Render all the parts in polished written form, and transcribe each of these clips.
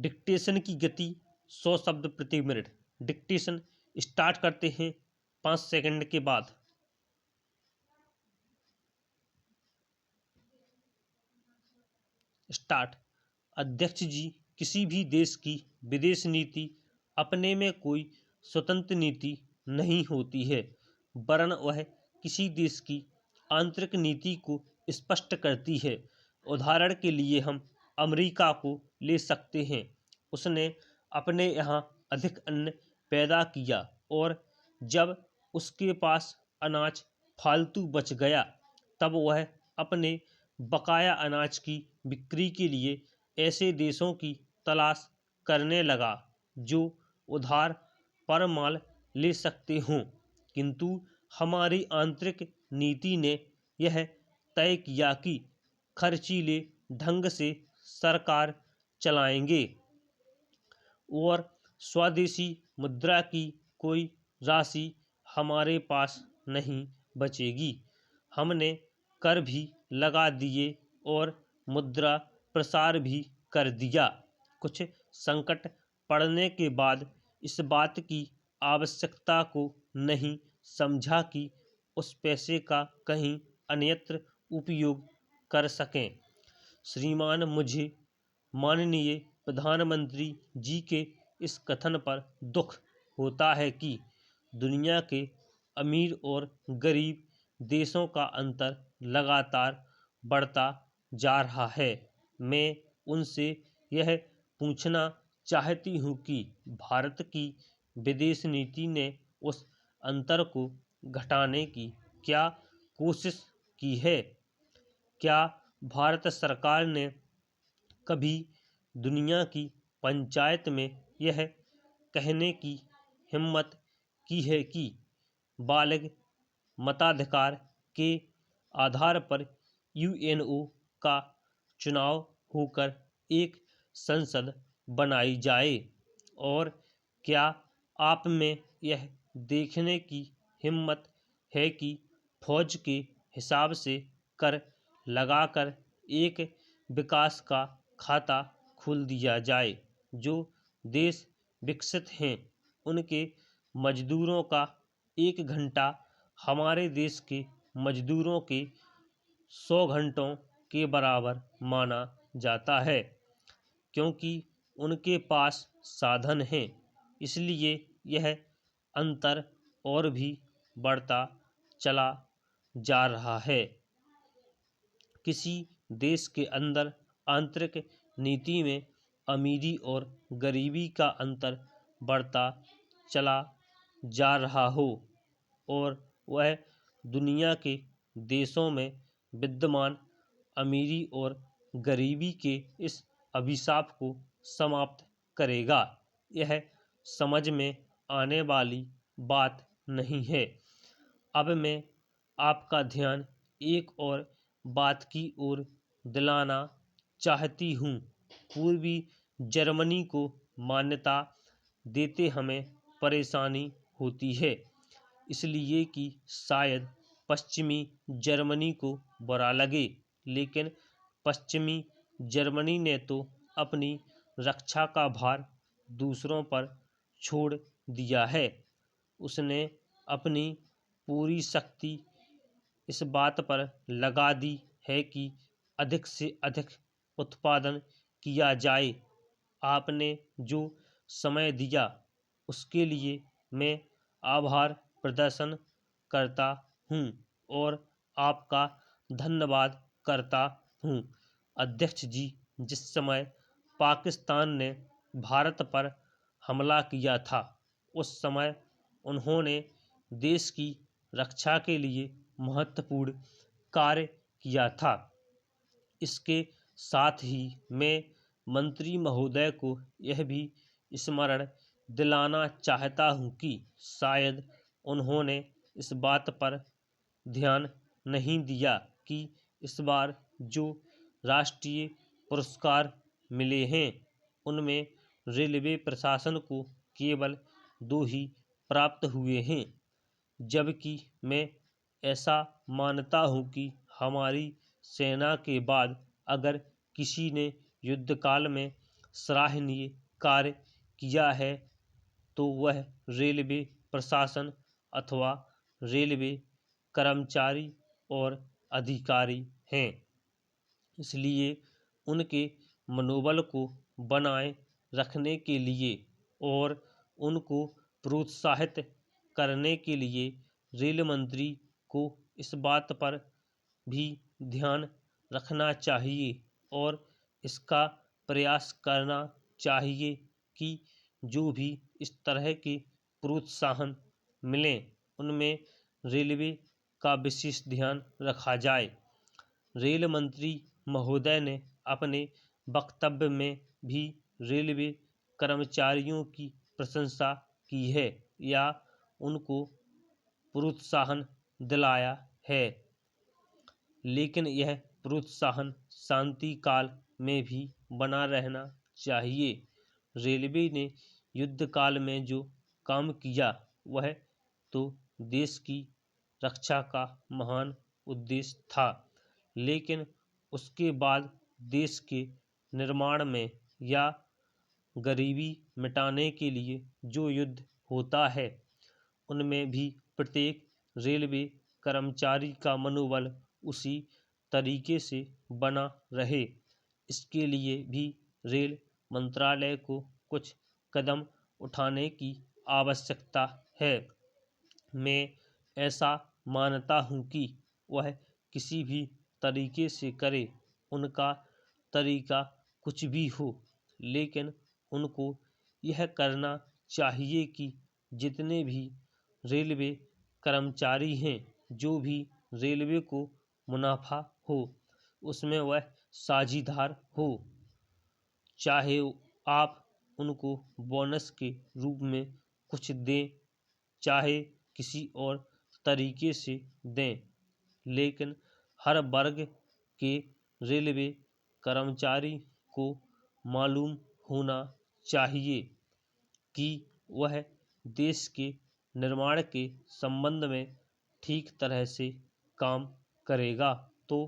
Dictation की गति 100 शब्द प्रति मिनट। डिक्टेशन स्टार्ट करते हैं 5 सेकंड के बाद। स्टार्ट। अध्यक्ष जी, किसी भी देश की विदेश नीति अपने में कोई स्वतंत्र नीति नहीं होती है, वरन वह किसी देश की आंतरिक नीति को स्पष्ट करती है। उदाहरण के लिए हम अमेरिका को ले सकते हैं। उसने अपने यहाँ अधिक अन्न पैदा किया और जब उसके पास अनाज फालतू बच गया, तब वह अपने बकाया अनाज की बिक्री के लिए ऐसे देशों की तलाश करने लगा जो उधार पर माल ले सकते हों। किंतु हमारी आंतरिक नीति ने यह तय किया कि खर्चीले ढंग से सरकार चलाएंगे और स्वदेशी मुद्रा की कोई राशि हमारे पास नहीं बचेगी। हमने कर भी लगा दिए और मुद्रा प्रसार भी कर दिया। कुछ संकट पड़ने के बाद इस बात की आवश्यकता को नहीं समझा कि उस पैसे का कहीं अन्यत्र उपयोग कर सकें। श्रीमान, मुझे माननीय प्रधानमंत्री जी के इस कथन पर दुख होता है कि दुनिया के अमीर और गरीब देशों का अंतर लगातार बढ़ता जा रहा है। मैं उनसे यह पूछना चाहती हूँ कि भारत की विदेश नीति ने उस अंतर को घटाने की क्या कोशिश की है? क्या भारत सरकार ने कभी दुनिया की पंचायत में यह कहने की हिम्मत की है कि बालिग मताधिकार के आधार पर यूएनओ का चुनाव होकर एक संसद बनाई जाए? और क्या आप में यह देखने की हिम्मत है कि फौज के हिसाब से कर लगाकर एक विकास का खाता खोल दिया जाए? जो देश विकसित हैं उनके मजदूरों का 1 घंटा हमारे देश के मजदूरों के 100 घंटों के बराबर माना जाता है। क्योंकि उनके पास साधन हैं, इसलिए यह अंतर और भी बढ़ता चला जा रहा है। किसी देश के अंदर आंतरिक नीति में अमीरी और गरीबी का अंतर बढ़ता चला जा रहा हो और वह दुनिया के देशों में विद्यमान अमीरी और गरीबी के इस अभिशाप को समाप्त करेगा, यह समझ में आने वाली बात नहीं है। अब मैं आपका ध्यान एक और बात की ओर दिलाना चाहती हूँ। पूर्वी जर्मनी को मान्यता देते हमें परेशानी होती है, इसलिए कि शायद पश्चिमी जर्मनी को बुरा लगे, लेकिन पश्चिमी जर्मनी ने तो अपनी रक्षा का भार दूसरों पर छोड़ दिया है। उसने अपनी पूरी शक्ति इस बात पर लगा दी है कि अधिक से अधिक उत्पादन किया जाए। आपने जो समय दिया उसके लिए मैं आभार प्रदर्शन करता हूँ और आपका धन्यवाद करता हूँ। अध्यक्ष जी, जिस समय पाकिस्तान ने भारत पर हमला किया था, उस समय उन्होंने देश की रक्षा के लिए महत्वपूर्ण कार्य किया था। इसके साथ ही मैं मंत्री महोदय को यह भी स्मरण दिलाना चाहता हूँ कि शायद उन्होंने इस बात पर ध्यान नहीं दिया कि इस बार जो राष्ट्रीय पुरस्कार मिले हैं उनमें रेलवे प्रशासन को केवल 2 ही प्राप्त हुए हैं, जबकि मैं ऐसा मानता हूँ कि हमारी सेना के बाद अगर किसी ने युद्धकाल में सराहनीय कार्य किया है तो वह रेलवे प्रशासन अथवा रेलवे कर्मचारी और अधिकारी हैं। इसलिए उनके मनोबल को बनाए रखने के लिए और उनको प्रोत्साहित करने के लिए रेल मंत्री को इस बात पर भी ध्यान रखना चाहिए और इसका प्रयास करना चाहिए कि जो भी इस तरह के प्रोत्साहन मिलें उनमें रेलवे का विशेष ध्यान रखा जाए। रेल मंत्री महोदय ने अपने वक्तव्य में भी रेलवे कर्मचारियों की प्रशंसा की है या उनको प्रोत्साहन दिलाया है, लेकिन यह प्रोत्साहन शांति काल में भी बना रहना चाहिए। रेलवे ने युद्ध काल में जो काम किया वह तो देश की रक्षा का महान उद्देश्य था, लेकिन उसके बाद देश के निर्माण में या गरीबी मिटाने के लिए जो युद्ध होता है उनमें भी प्रत्येक रेलवे कर्मचारी का मनोबल उसी तरीके से बना रहे, इसके लिए भी रेल मंत्रालय को कुछ कदम उठाने की आवश्यकता है। मैं ऐसा मानता हूँ कि वह किसी भी तरीके से करे, उनका तरीका कुछ भी हो, लेकिन उनको यह करना चाहिए कि जितने भी रेलवे कर्मचारी हैं, जो भी रेलवे को मुनाफा हो उसमें वह साझीदार हो, चाहे आप उनको बोनस के रूप में कुछ दें चाहे किसी और तरीके से दें, लेकिन हर वर्ग के रेलवे कर्मचारी को मालूम होना चाहिए कि वह देश के निर्माण के संबंध में ठीक तरह से काम करेगा तो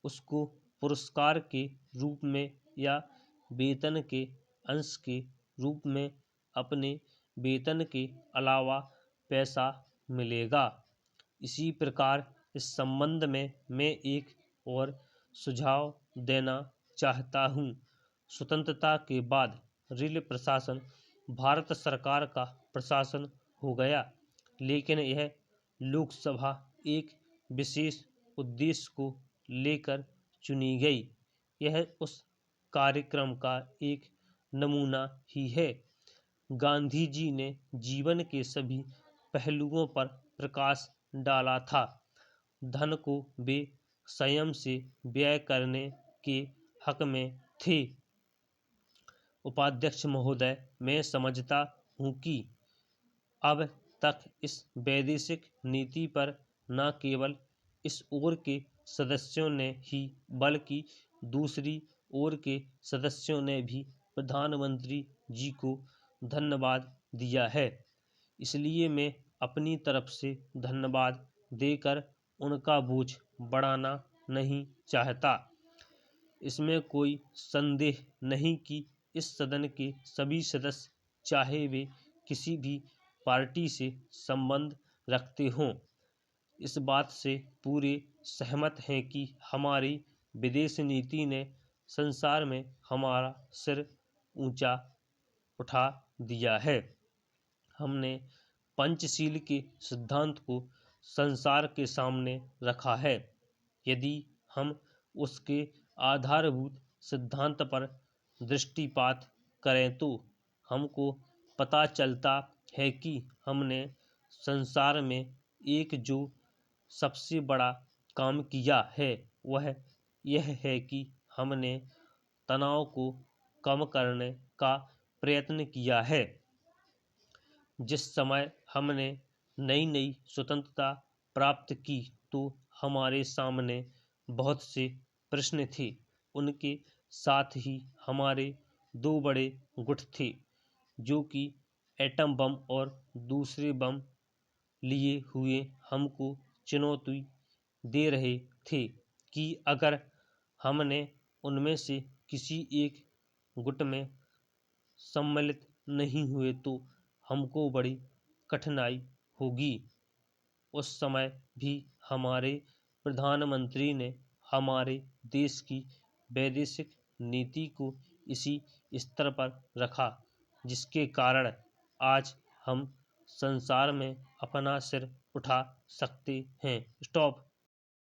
उसको पुरस्कार के रूप में या वेतन के अंश के रूप में अपने वेतन के अलावा पैसा मिलेगा। इसी प्रकार इस संबंध में मैं एक और सुझाव देना चाहता हूँ। स्वतंत्रता के बाद रेल प्रशासन भारत सरकार का प्रशासन हो गया, लेकिन यह लोकसभा एक विशेष उद्देश्य को लेकर चुनी गई। यह उस कार्यक्रम का एक नमूना ही है। गांधी जी ने जीवन के सभी पहलुओं पर प्रकाश डाला था। धन को वे संयम से व्यय करने के हक में थे। उपाध्यक्ष महोदय, मैं समझता हूँ कि अब तक इस वैदेशिक नीति पर न केवल इस ओर के सदस्यों ने ही बल्कि दूसरी ओर के सदस्यों ने भी प्रधानमंत्री जी को धन्यवाद दिया है। इसलिए मैं अपनी तरफ से धन्यवाद देकर उनका बोझ बढ़ाना नहीं चाहता। इसमें कोई संदेह नहीं कि इस सदन के सभी सदस्य, चाहे वे किसी भी पार्टी से संबंध रखते हों, इस बात से पूरे सहमत हैं कि हमारी विदेश नीति ने संसार में हमारा सिर ऊंचा उठा दिया है। हमने पंचशील के सिद्धांत को संसार के सामने रखा है। यदि हम उसके आधारभूत सिद्धांत पर दृष्टिपात करें तो हमको पता चलता है कि हमने संसार में एक जो सबसे बड़ा काम किया है वह यह है कि हमने तनाव को कम करने का प्रयत्न किया है। जिस समय हमने नई नई स्वतंत्रता प्राप्त की तो हमारे सामने बहुत से प्रश्न थे। उनके साथ ही हमारे दो बड़े गुट थे जो कि एटम बम और दूसरे बम लिए हुए हमको चुनौती दे रहे थे कि अगर हमने उनमें से किसी एक गुट में सम्मिलित नहीं हुए तो हमको बड़ी कठिनाई होगी। उस समय भी हमारे प्रधानमंत्री ने हमारे देश की वैदेशिक नीति को इसी स्तर पर रखा, जिसके कारण आज हम संसार में अपना सिर उठा सकते हैं। स्टॉप।